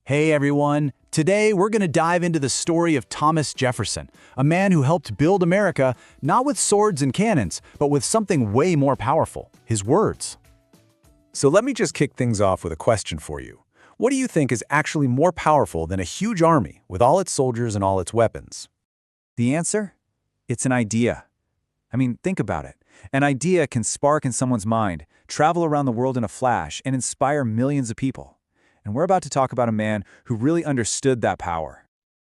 Hey everyone! Today we're going to dive into the story of Thomas Jefferson, a man who helped build America not with swords and cannons, but with something way more powerful, his words. So let me just kick things off with a question for you. What do you think is actually more powerful than a huge army with all its soldiers and all its weapons? The answer? It's an idea. Think about it. An idea can spark in someone's mind, travel around the world in a flash, and inspire millions of people. And we're about to talk about a man who really understood that power.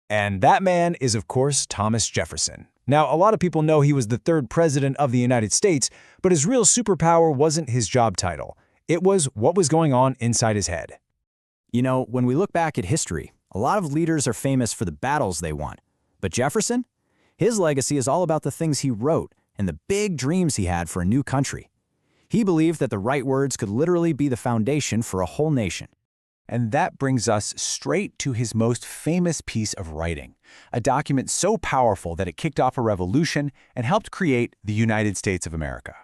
And that man is, of course, Thomas Jefferson. Now, a lot of people know he was the third president of the United States, but his real superpower wasn't his job title. It was what was going on inside his head. You know, when we look back at history, a lot of leaders are famous for the battles they won. But Jefferson? His legacy is all about the things he wrote and the big dreams he had for a new country. He believed that the right words could literally be the foundation for a whole nation. And that brings us straight to his most famous piece of writing, a document so powerful that it kicked off a revolution and helped create the United States of America.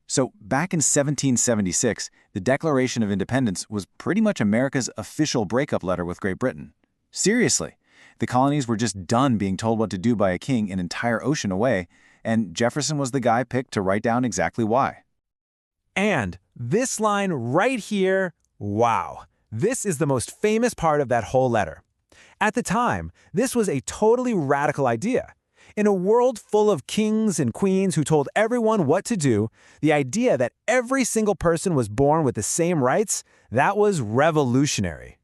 So, back in 1776, the Declaration of Independence was pretty much America's official breakup letter with Great Britain. Seriously, the colonies were just done being told what to do by a king an entire ocean away, and Jefferson was the guy picked to write down exactly why. And this line right here, wow. This is the most famous part of that whole letter. At the time, this was a totally radical idea. In a world full of kings and queens who told everyone what to do, the idea that every single person was born with the same rights, that was revolutionary.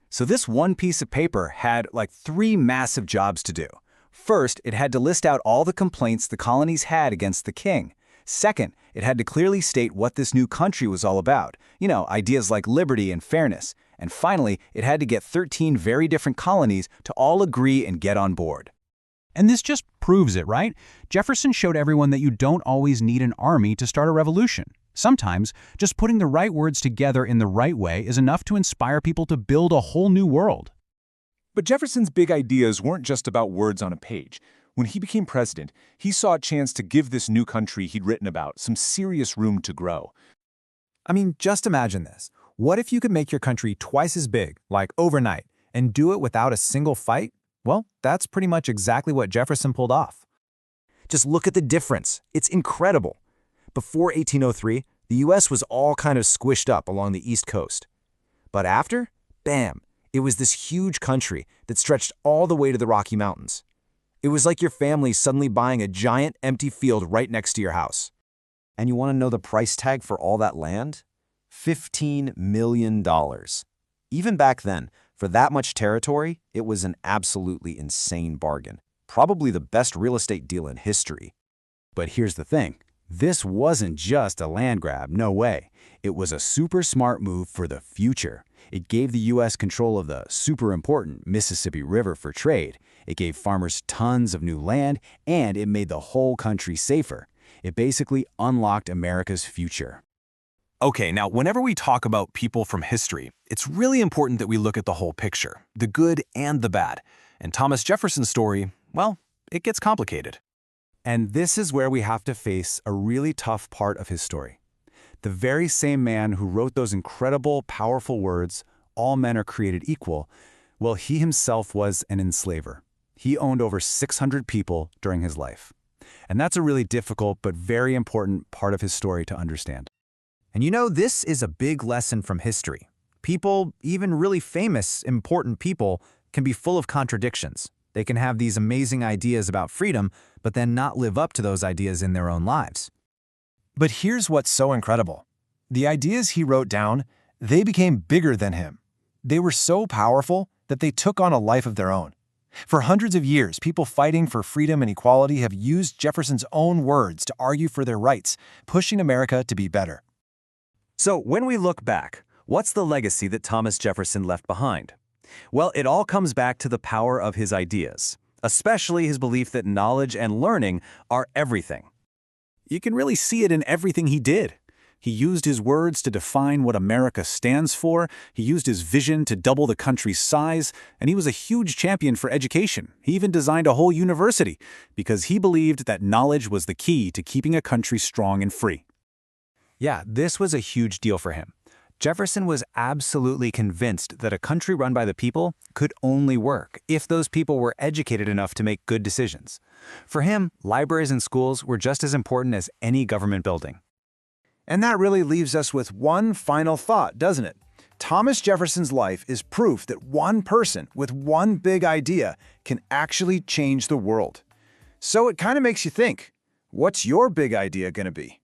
So this one piece of paper had like 3 massive jobs to do. First, it had to list out all the complaints the colonies had against the king. Second, it had to clearly state what this new country was all about. Ideas like liberty and fairness. And finally, it had to get 13 very different colonies to all agree and get on board. And this just proves it, right? Jefferson showed everyone that you don't always need an army to start a revolution. Sometimes, just putting the right words together in the right way is enough to inspire people to build a whole new world. But Jefferson's big ideas weren't just about words on a page. When he became president, he saw a chance to give this new country he'd written about some serious room to grow. Just imagine this. What if you could make your country twice as big, like overnight, and do it without a single fight? Well, that's pretty much exactly what Jefferson pulled off. Just look at the difference. It's incredible. Before 1803, the U.S. was all kind of squished up along the East Coast. But after, bam, it was this huge country that stretched all the way to the Rocky Mountains. It was like your family suddenly buying a giant empty field right next to your house. And you want to know the price tag for all that land? $15 million. Even back then, for that much territory, it was an absolutely insane bargain. Probably the best real estate deal in history. But here's the thing. This wasn't just a land grab, no way. It was a super smart move for the future. It gave the U.S. control of the super important Mississippi River for trade. It gave farmers tons of new land, and it made the whole country safer. It basically unlocked America's future. Okay, now whenever we talk about people from history, it's really important that we look at the whole picture, the good and the bad. And Thomas Jefferson's story, well, it gets complicated. And this is where we have to face a really tough part of his story. The very same man who wrote those incredible, powerful words, "All men are created equal," well, he himself was an enslaver. He owned over 600 people during his life. And that's a really difficult but very important part of his story to understand. And this is a big lesson from history. People, even really famous, important people, can be full of contradictions. They can have these amazing ideas about freedom, but then not live up to those ideas in their own lives. But here's what's so incredible. The ideas he wrote down, they became bigger than him. They were so powerful that they took on a life of their own. For hundreds of years, people fighting for freedom and equality have used Jefferson's own words to argue for their rights, pushing America to be better. So when we look back, what's the legacy that Thomas Jefferson left behind? Well, it all comes back to the power of his ideas, especially his belief that knowledge and learning are everything. You can really see it in everything he did. He used his words to define what America stands for, he used his vision to double the country's size, and he was a huge champion for education. He even designed a whole university because he believed that knowledge was the key to keeping a country strong and free. Yeah, this was a huge deal for him. Jefferson was absolutely convinced that a country run by the people could only work if those people were educated enough to make good decisions. For him, libraries and schools were just as important as any government building. And that really leaves us with one final thought, doesn't it? Thomas Jefferson's life is proof that one person with one big idea can actually change the world. So it kind of makes you think, what's your big idea going to be?